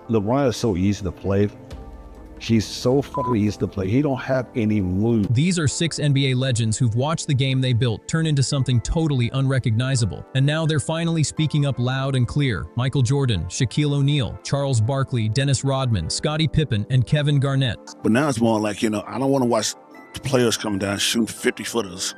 LeBron is so easy to play. He's so fucking easy to play. He don't have any moves. These are 6 NBA legends who've watched the game they built turn into something totally unrecognizable. And now they're finally speaking up loud and clear. Michael Jordan, Shaquille O'Neal, Charles Barkley, Dennis Rodman, Scottie Pippen, and Kevin Garnett. But now it's more like, I don't want to watch the players coming down shooting 50-footers.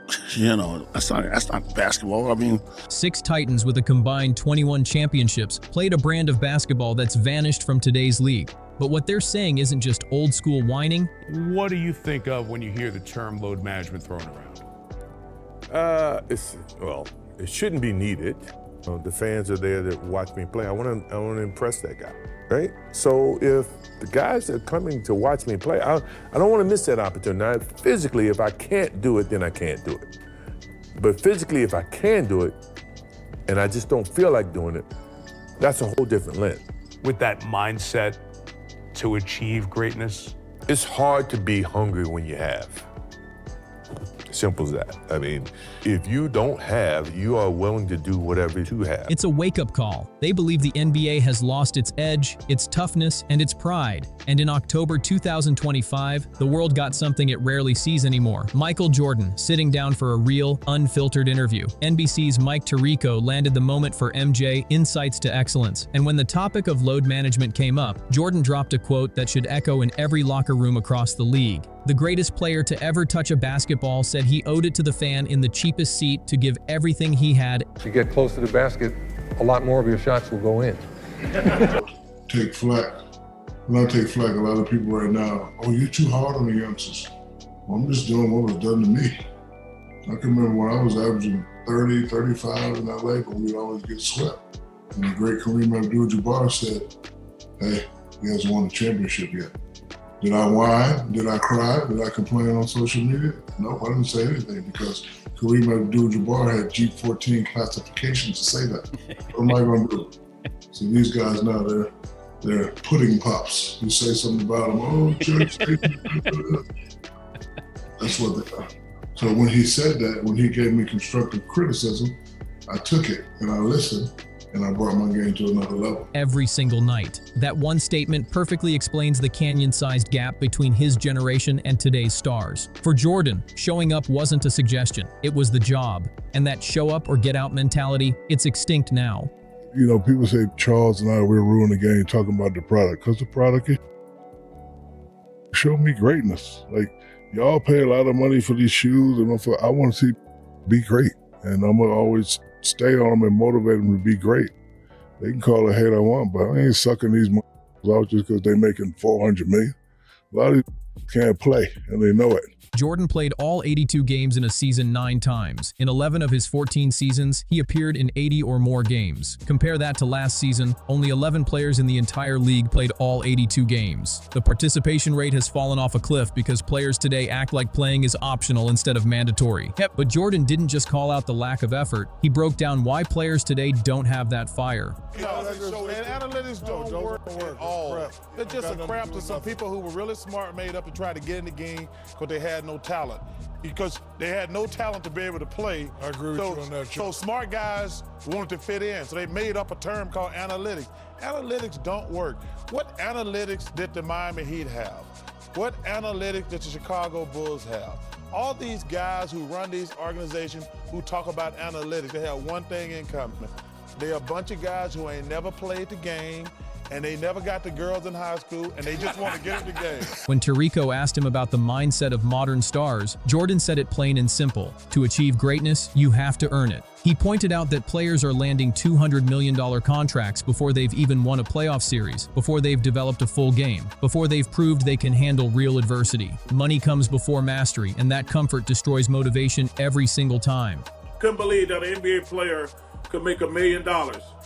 That's not basketball. 6 Titans with a combined 21 championships played a brand of basketball that's vanished from today's league. But what they're saying isn't just old school whining. What do you think of when you hear the term load management thrown around? It shouldn't be needed. The fans are there that watch me play. I want to impress that guy, right? So if the guys that are coming to watch me play, I don't want to miss that opportunity. Now, physically, if I can't do it, then I can't do it. But physically, if I can do it, and I just don't feel like doing it, that's a whole different lens. With that mindset to achieve greatness? It's hard to be hungry when you have. Simple as that. If you don't have, you are willing to do whatever you have. It's a wake-up call. They believe the NBA has lost its edge, its toughness, and its pride. And in October 2025, the world got something it rarely sees anymore. Michael Jordan sitting down for a real, unfiltered interview. NBC's Mike Tirico landed the moment for MJ, Insights to Excellence. And when the topic of load management came up, Jordan dropped a quote that should echo in every locker room across the league. The greatest player to ever touch a basketball said he owed it to the fan in the cheapest seat to give everything he had. If you get close to the basket, a lot more of your shots will go in. Take flack. When I take flack, a lot of people right now, you're too hard on the youngsters. Well, I'm just doing what was done to me. I can remember when I was averaging 30, 35 in LA, but we'd always get swept. And the great Kareem Abdul-Jabbar said, hey, he hasn't won a championship yet. Did I whine? Did I cry? Did I complain on social media? No, I didn't say anything because Kareem Abdul-Jabbar had G14 classifications to say that. What am I going to do? So these guys now, they're pudding pops. You say something about them, church. That's what they are. So when he said that, when he gave me constructive criticism, I took it and I listened. And I brought my game to another level. Every single night. That one statement perfectly explains the canyon-sized gap between his generation and today's stars. For Jordan, showing up wasn't a suggestion, it was the job. And that show up or get out mentality, it's extinct now. People say Charles and I, we're ruining the game talking about the product, because the product is show me greatness. Y'all pay a lot of money for these shoes, and I want to see be great. And I'm going to always stay on them and motivate them to be great. They can call it hate I want, but I ain't sucking these out just because they're making $400 million. A lot of these can't play, and they know it. Jordan played all 82 games in a season 9 times. In 11 of his 14 seasons, he appeared in 80 or more games. Compare that to last season, only 11 players in the entire league played all 82 games. The participation rate has fallen off a cliff because players today act like playing is optional instead of mandatory. But Jordan didn't just call out the lack of effort, he broke down why players today don't have that fire. Analytics don't work at all. They're just a crap to some people who were really smart, made up to try to get in the game because they had no talent. Because they had no talent to be able to play. I agree with you on that. So smart guys wanted to fit in, so they made up a term called analytics. Analytics don't work. What analytics did the Miami Heat have? What analytics did the Chicago Bulls have? All these guys who run these organizations who talk about analytics, they have one thing in common. They're a bunch of guys who ain't never played the game, and they never got the girls in high school, and they just want to get in the game. When Tirico asked him about the mindset of modern stars, Jordan said it plain and simple. To achieve greatness, you have to earn it. He pointed out that players are landing $200 million contracts before they've even won a playoff series, before they've developed a full game, before they've proved they can handle real adversity. Money comes before mastery, and that comfort destroys motivation every single time. Couldn't believe that an NBA player could make $1 million.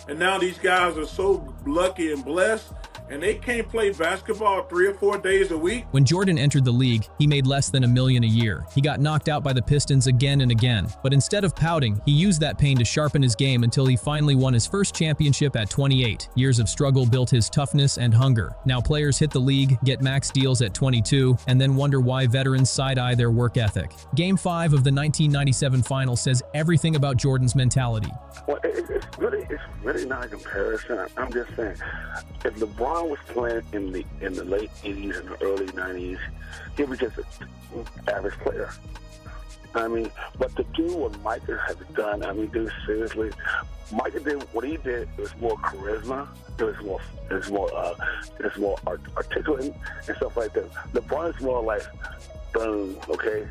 And now these guys are so lucky and blessed, and they can't play basketball 3 or 4 days a week. When Jordan entered the league, he made less than $1 million a year. He got knocked out by the Pistons again and again. But instead of pouting, he used that pain to sharpen his game until he finally won his first championship at 28. Years of struggle built his toughness and hunger. Now players hit the league, get max deals at 22, and then wonder why veterans side-eye their work ethic. Game 5 of the 1997 final says everything about Jordan's mentality. Well, it's really not a comparison. I'm just saying, if LeBron LeBron was playing in the late 80s and the early 90s, he was just an average player. I mean, but to do what Michael has done, I mean, dude, seriously, Michael did what he did. It was more charisma. It was more articulate and stuff like that. LeBron is more like, boom, okay.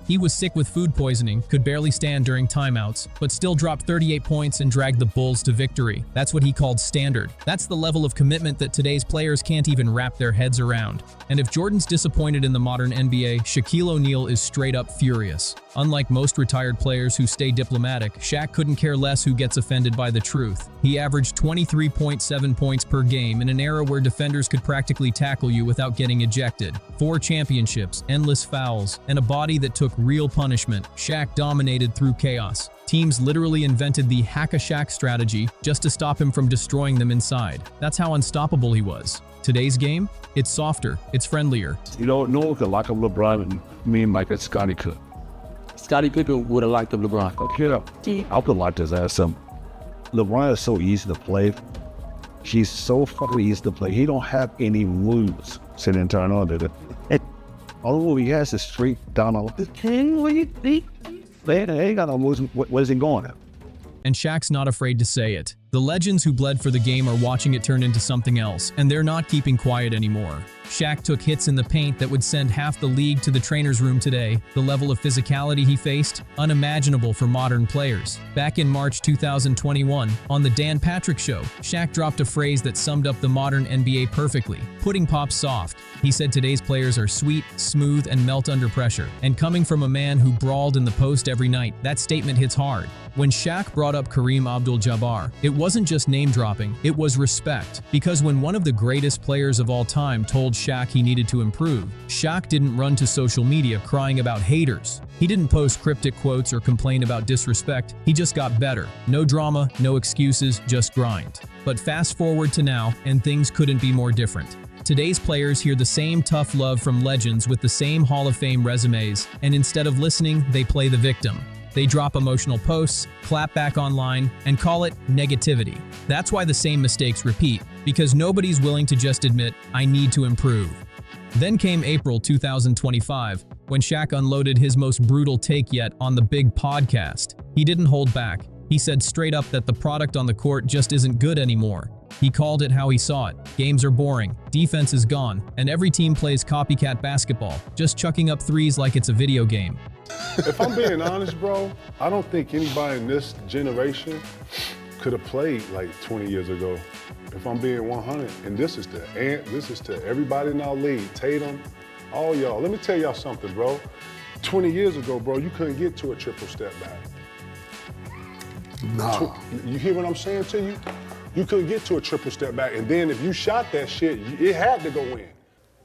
He was sick with food poisoning, could barely stand during timeouts, but still dropped 38 points and dragged the Bulls to victory. That's what he called standard. That's the level of commitment that today's players can't even wrap their heads around. And if Jordan's disappointed in the modern NBA, Shaquille O'Neal is straight up furious. Unlike most retired players who stay diplomatic, Shaq couldn't care less who gets offended by the truth. He averaged 23.7 points per game in an era where defenders could practically tackle you without getting ejected. 4 championships, endless fouls, and a body that took real punishment. Shaq dominated through chaos. Teams literally invented the hack-a-Shaq strategy just to stop him from destroying them inside. That's how unstoppable he was. Today's game? It's softer, it's friendlier. You don't know if the like of LeBron and me and Mike and Scotty could. Scottie Pippen would have liked the LeBron. Okay, I would like to ask him. LeBron is so easy to play. She's so fucking easy to play. He don't have any moves. Sitting and turn on it. All he has is straight down the king. What do you think? They ain't got no moves. Where's he going at? And Shaq's not afraid to say it. The legends who bled for the game are watching it turn into something else, and they're not keeping quiet anymore. Shaq took hits in the paint that would send half the league to the trainer's room today. The level of physicality he faced, unimaginable for modern players. Back in March 2021, on the Dan Patrick Show, Shaq dropped a phrase that summed up the modern NBA perfectly, putting pop soft. He said today's players are sweet, smooth, and melt under pressure. And coming from a man who brawled in the post every night, that statement hits hard. When Shaq brought up Kareem Abdul-Jabbar, it wasn't just name-dropping, it was respect. Because when one of the greatest players of all time told Shaq he needed to improve, Shaq didn't run to social media crying about haters. He didn't post cryptic quotes or complain about disrespect, he just got better. No drama, no excuses, just grind. But fast forward to now, and things couldn't be more different. Today's players hear the same tough love from legends with the same Hall of Fame resumes, and instead of listening, they play the victim. They drop emotional posts, clap back online, and call it negativity. That's why the same mistakes repeat, because nobody's willing to just admit, I need to improve. Then came April 2025, when Shaq unloaded his most brutal take yet on the big podcast. He didn't hold back. He said straight up that the product on the court just isn't good anymore. He called it how he saw it. Games are boring, defense is gone, and every team plays copycat basketball, just chucking up threes like it's a video game. If I'm being honest, bro, I don't think anybody in this generation could have played like 20 years ago. If I'm being 100, and this is to everybody in our league, Tatum, all y'all. Let me tell y'all something, bro. 20 years ago, bro, you couldn't get to a triple step back. No. You hear what I'm saying to you? You couldn't get to a triple step back, and then if you shot that shit, it had to go in.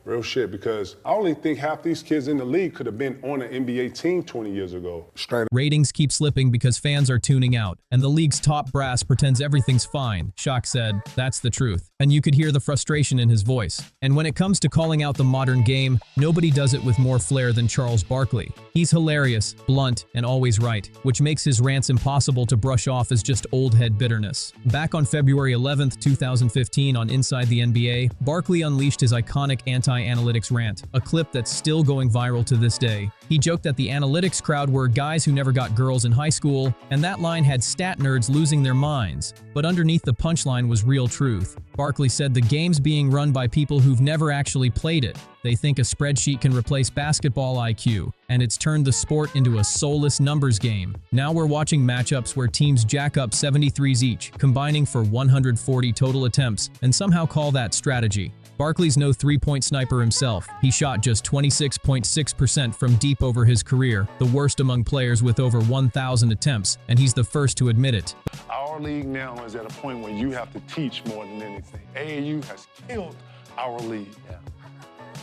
Real shit, because I only think half these kids in the league could have been on an NBA team 20 years ago. Straight up. Ratings keep slipping because fans are tuning out, and the league's top brass pretends everything's fine. Shaq said, that's the truth. And you could hear the frustration in his voice. And when it comes to calling out the modern game, nobody does it with more flair than Charles Barkley. He's hilarious, blunt, and always right, which makes his rants impossible to brush off as just old head bitterness. Back on February 11th, 2015 on Inside the NBA, Barkley unleashed his iconic anti-analytics rant, a clip that's still going viral to this day. He joked that the analytics crowd were guys who never got girls in high school, and that line had stat nerds losing their minds. But underneath the punchline was real truth. Barkley said the game's being run by people who've never actually played it. They think a spreadsheet can replace basketball IQ, and it's turned the sport into a soulless numbers game. Now we're watching matchups where teams jack up 73s each, combining for 140 total attempts, and somehow call that strategy. Barkley's no three-point sniper himself. He shot just 26.6% from deep over his career, the worst among players with over 1,000 attempts, and he's the first to admit it. Our league now is at a point where you have to teach more than anything. AAU has killed our league. Yeah.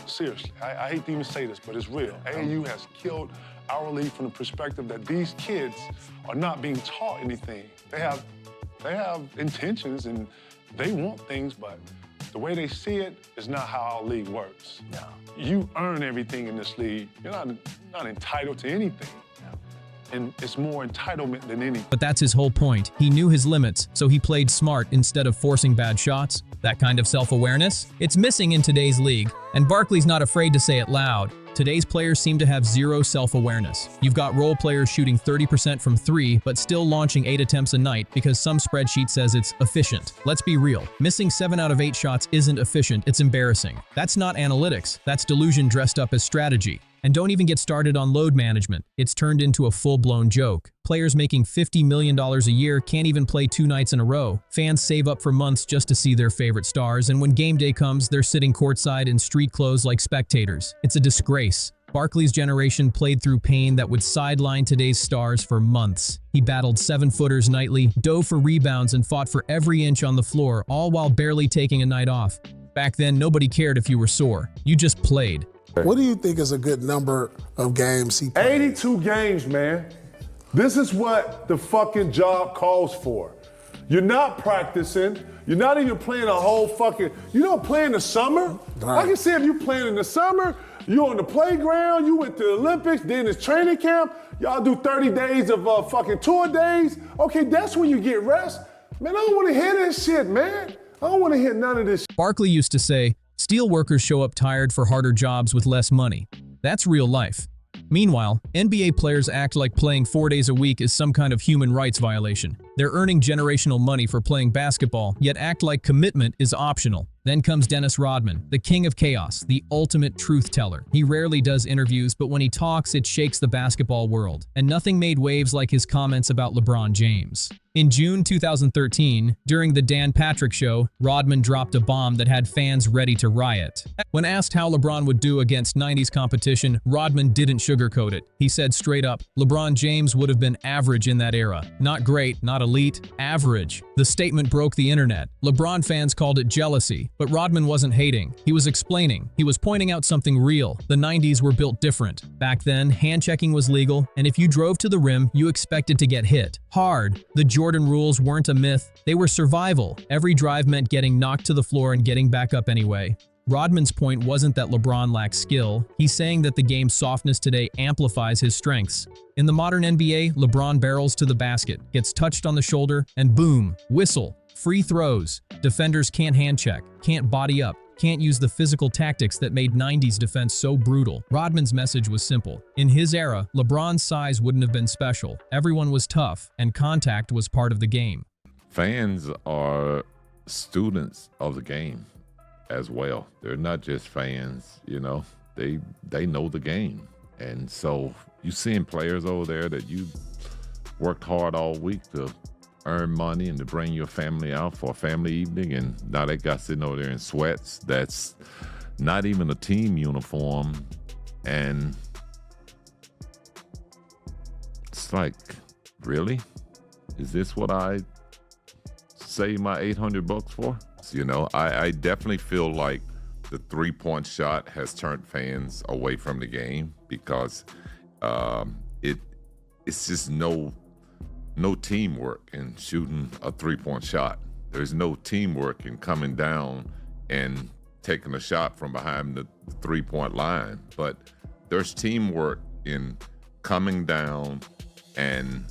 Seriously, I hate to even say this, but it's real. AAU has killed our league from the perspective that these kids are not being taught anything. They have intentions and they want things, but the way they see it is not how our league works. No. You earn everything in this league. You're not entitled to anything. No. and it's more entitlement than anything. But that's his whole point. He knew his limits, so he played smart instead of forcing bad shots. That kind of self-awareness? It's missing in today's league, and Barkley's not afraid to say it loud. Today's players seem to have zero self-awareness. You've got role players shooting 30% from 3, but still launching 8 attempts a night because some spreadsheet says it's efficient. Let's be real. Missing 7 out of 8 shots isn't efficient, it's embarrassing. That's not analytics, that's delusion dressed up as strategy. And don't even get started on load management. It's turned into a full-blown joke. Players making $50 million a year can't even play 2 nights in a row. Fans save up for months just to see their favorite stars, and when game day comes, they're sitting courtside in street clothes like spectators. It's a disgrace. Barkley's generation played through pain that would sideline today's stars for months. He battled 7-footers nightly, dove for rebounds, and fought for every inch on the floor, all while barely taking a night off. Back then, nobody cared if you were sore. You just played. What do you think is a good number of games he played? 82 games, man. This is what the fucking job calls for. You're not practicing. You're not even playing a whole fucking, you don't play in the summer? Right. I can see if you playing in the summer, you on the playground, you went to the Olympics, then it's training camp, y'all do 30 days of fucking tour days. Okay, that's when you get rest. Man, I don't want to hear this shit, man. I don't want to hear none of this. Barkley used to say, "Steel workers show up tired for harder jobs with less money." That's real life. Meanwhile, NBA players act like playing 4 days a week is some kind of human rights violation. They're earning generational money for playing basketball, yet act like commitment is optional. Then comes Dennis Rodman, the king of chaos, the ultimate truth teller. He rarely does interviews, but when he talks, it shakes the basketball world. And nothing made waves like his comments about LeBron James. In June 2013, during the Dan Patrick Show, Rodman dropped a bomb that had fans ready to riot. When asked how LeBron would do against 90s competition, Rodman didn't sugarcoat it. He said straight up, LeBron James would have been average in that era. Not great, not elite, average. The statement broke the internet. LeBron fans called it jealousy, but Rodman wasn't hating. He was explaining. He was pointing out something real. The 90s were built different. Back then, hand-checking was legal, and if you drove to the rim, you expected to get hit. Hard. The Jordan rules weren't a myth, they were survival. Every drive meant getting knocked to the floor and getting back up anyway. Rodman's point wasn't that LeBron lacks skill, he's saying that the game's softness today amplifies his strengths. In the modern NBA, LeBron barrels to the basket, gets touched on the shoulder, and boom, whistle, free throws. Defenders can't hand check, can't body up, can't use the physical tactics that made 90s defense so brutal. Rodman's message was simple. In his era, LeBron's size wouldn't have been special. Everyone was tough, and contact was part of the game. Fans are students of the game as well. They're not just fans, you know. They know the game. And so you seeing players over there that you worked hard all week to earn money and to bring your family out for a family evening, and now they got sitting over there in sweats. That's not even a team uniform, and it's like, really? Is this what I save my $800 for? You know, I definitely feel like the three-point shot has turned fans away from the game because it's just no teamwork in shooting a three-point shot. There's no teamwork in coming down and taking a shot from behind the three-point line. But there's teamwork in coming down and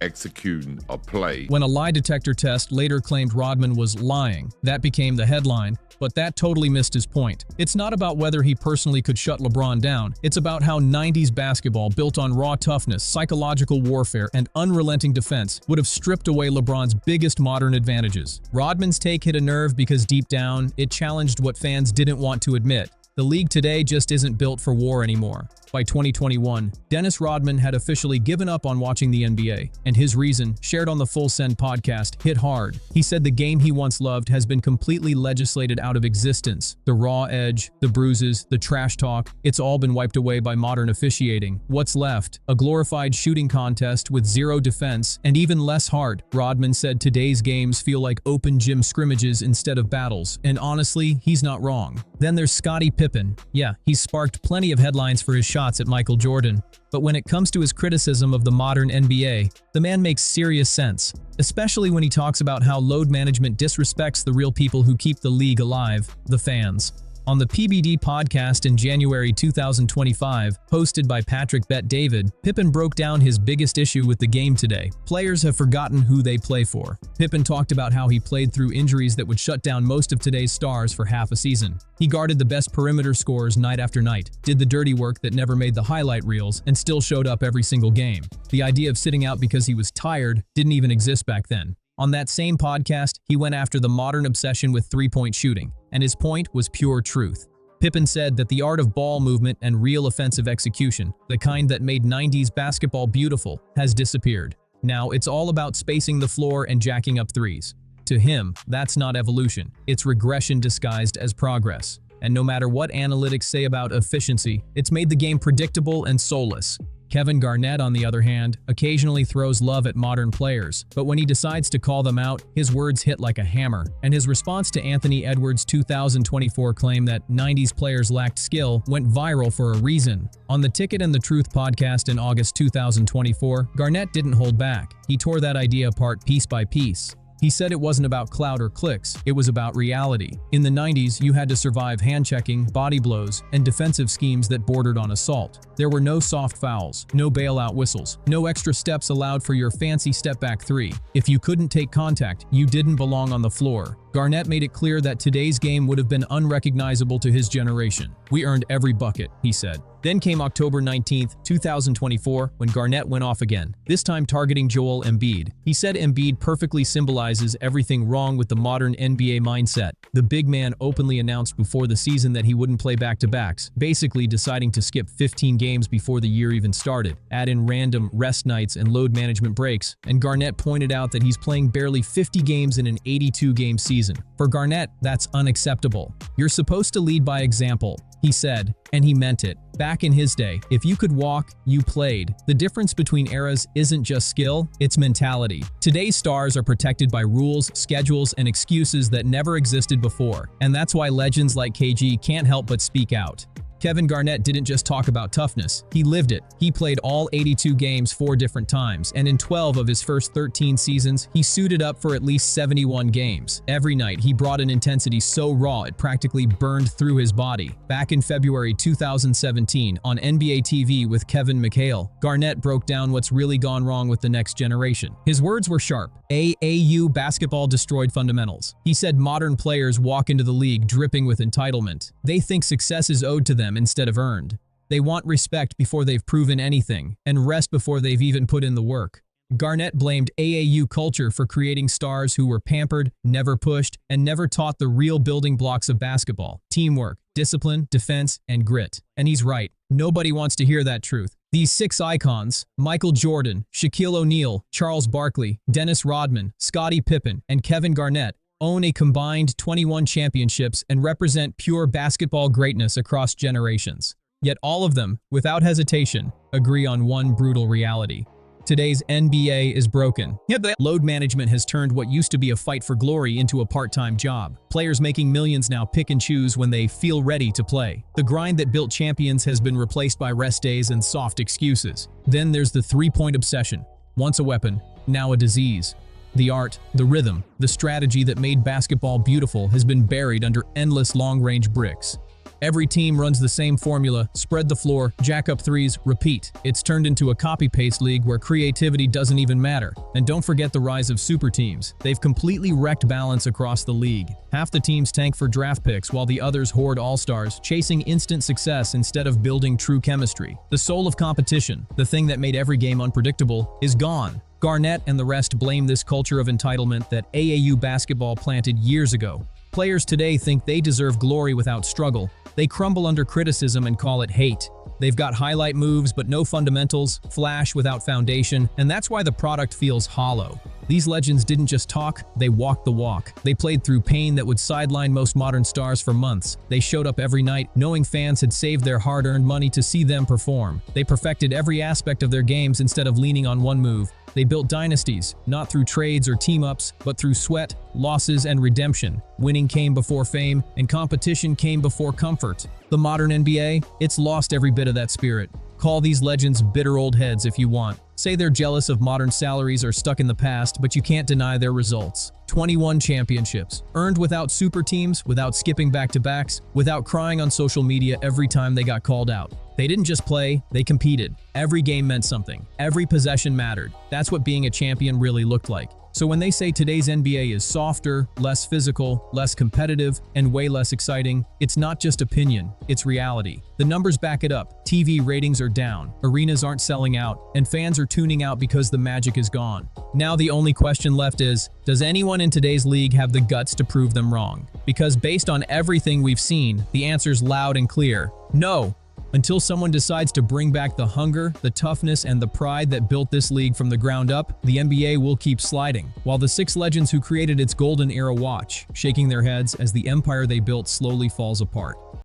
executing a play. When a lie detector test later claimed Rodman was lying, that became the headline. But that totally missed his point. It's not about whether he personally could shut LeBron down. It's about how 90s basketball, built on raw toughness, psychological warfare, and unrelenting defense, would have stripped away LeBron's biggest modern advantages. Rodman's take hit a nerve because deep down, it challenged what fans didn't want to admit. The league today just isn't built for war anymore. By 2021, Dennis Rodman had officially given up on watching the NBA, and his reason, shared on the Full Send podcast, hit hard. He said the game he once loved has been completely legislated out of existence. The raw edge, the bruises, the trash talk, it's all been wiped away by modern officiating. What's left? A glorified shooting contest with zero defense and even less heart. Rodman said today's games feel like open gym scrimmages instead of battles, and honestly, he's not wrong. Then there's Scottie Pippen. Yeah, he's sparked plenty of headlines for his shots at Michael Jordan. But when it comes to his criticism of the modern NBA, the man makes serious sense, especially when he talks about how load management disrespects the real people who keep the league alive, the fans. On the PBD podcast in January 2025, hosted by Patrick Bet David, Pippen broke down his biggest issue with the game today. Players have forgotten who they play for. Pippen talked about how he played through injuries that would shut down most of today's stars for half a season. He guarded the best perimeter scorers night after night, did the dirty work that never made the highlight reels, and still showed up every single game. The idea of sitting out because he was tired didn't even exist back then. On that same podcast, he went after the modern obsession with three-point shooting, and his point was pure truth. Pippen said that the art of ball movement and real offensive execution, the kind that made 90s basketball beautiful, has disappeared. Now it's all about spacing the floor and jacking up threes. To him, that's not evolution, it's regression disguised as progress. And no matter what analytics say about efficiency, it's made the game predictable and soulless. Kevin Garnett, on the other hand, occasionally throws love at modern players, but when he decides to call them out, his words hit like a hammer, and his response to Anthony Edwards' 2024 claim that 90s players lacked skill went viral for a reason. On the Ticket and the Truth podcast in August 2024, Garnett didn't hold back. He tore that idea apart piece by piece. He said it wasn't about clout or clicks, it was about reality. In the 90s, you had to survive hand-checking, body blows, and defensive schemes that bordered on assault. There were no soft fouls, no bailout whistles, no extra steps allowed for your fancy step-back three. If you couldn't take contact, you didn't belong on the floor. Garnett made it clear that today's game would have been unrecognizable to his generation. "We earned every bucket," he said. Then came October 19, 2024, when Garnett went off again, this time targeting Joel Embiid. He said Embiid perfectly symbolizes everything wrong with the modern NBA mindset. The big man openly announced before the season that he wouldn't play back-to-backs, basically deciding to skip 15 games before the year even started, add in random rest nights and load management breaks, and Garnett pointed out that he's playing barely 50 games in an 82-game season. For Garnett, that's unacceptable. "You're supposed to lead by example," he said, and he meant it. Back in his day, if you could walk, you played. The difference between eras isn't just skill, it's mentality. Today's stars are protected by rules, schedules, and excuses that never existed before, and that's why legends like KG can't help but speak out. Kevin Garnett didn't just talk about toughness, he lived it. He played all 82 games 4 different times, and in 12 of his first 13 seasons, he suited up for at least 71 games. Every night, he brought an intensity so raw it practically burned through his body. Back in February 2017, on NBA TV with Kevin McHale, Garnett broke down what's really gone wrong with the next generation. His words were sharp. AAU basketball destroyed fundamentals. He said modern players walk into the league dripping with entitlement. They think success is owed to them instead of earned. They want respect before they've proven anything, and rest before they've even put in the work. Garnett blamed AAU culture for creating stars who were pampered, never pushed, and never taught the real building blocks of basketball: teamwork, discipline, defense, and grit. And he's right. Nobody wants to hear that truth. These 6 icons, Michael Jordan, Shaquille O'Neal, Charles Barkley, Dennis Rodman, Scottie Pippen, and Kevin Garnett, own a combined 21 championships and represent pure basketball greatness across generations. Yet all of them, without hesitation, agree on one brutal reality. Today's NBA is broken. Load management has turned what used to be a fight for glory into a part-time job. Players making millions now pick and choose when they feel ready to play. The grind that built champions has been replaced by rest days and soft excuses. Then there's the three-point obsession. Once a weapon, now a disease. The art, the rhythm, the strategy that made basketball beautiful has been buried under endless long-range bricks. Every team runs the same formula: spread the floor, jack up threes, repeat. It's turned into a copy-paste league where creativity doesn't even matter. And don't forget the rise of super teams. They've completely wrecked balance across the league. Half the teams tank for draft picks while the others hoard all-stars, chasing instant success instead of building true chemistry. The soul of competition, the thing that made every game unpredictable, is gone. Garnett and the rest blame this culture of entitlement that AAU basketball planted years ago. Players today think they deserve glory without struggle. They crumble under criticism and call it hate. They've got highlight moves but no fundamentals, flash without foundation, and that's why the product feels hollow. These legends didn't just talk, they walked the walk. They played through pain that would sideline most modern stars for months. They showed up every night, knowing fans had saved their hard-earned money to see them perform. They perfected every aspect of their games instead of leaning on one move. They built dynasties, not through trades or team-ups, but through sweat, losses, and redemption. Winning came before fame, and competition came before comfort. The modern NBA, it's lost every bit of that spirit. Call these legends bitter old heads if you want. say they're jealous of modern salaries or stuck in the past, but you can't deny their results. 21 championships, earned without super teams, without skipping back-to-backs, without crying on social media every time they got called out. They didn't just play, they competed. Every game meant something. Every possession mattered. That's what being a champion really looked like. So when they say today's NBA is softer, less physical, less competitive, and way less exciting, it's not just opinion, it's reality. The numbers back it up. TV ratings are down, arenas aren't selling out, and fans are tuning out because the magic is gone. Now the only question left is, does anyone in today's league have the guts to prove them wrong? Because based on everything we've seen, the answer's loud and clear. No. Until someone decides to bring back the hunger, the toughness, and the pride that built this league from the ground up, the NBA will keep sliding, while the 6 legends who created its golden era watch, shaking their heads as the empire they built slowly falls apart.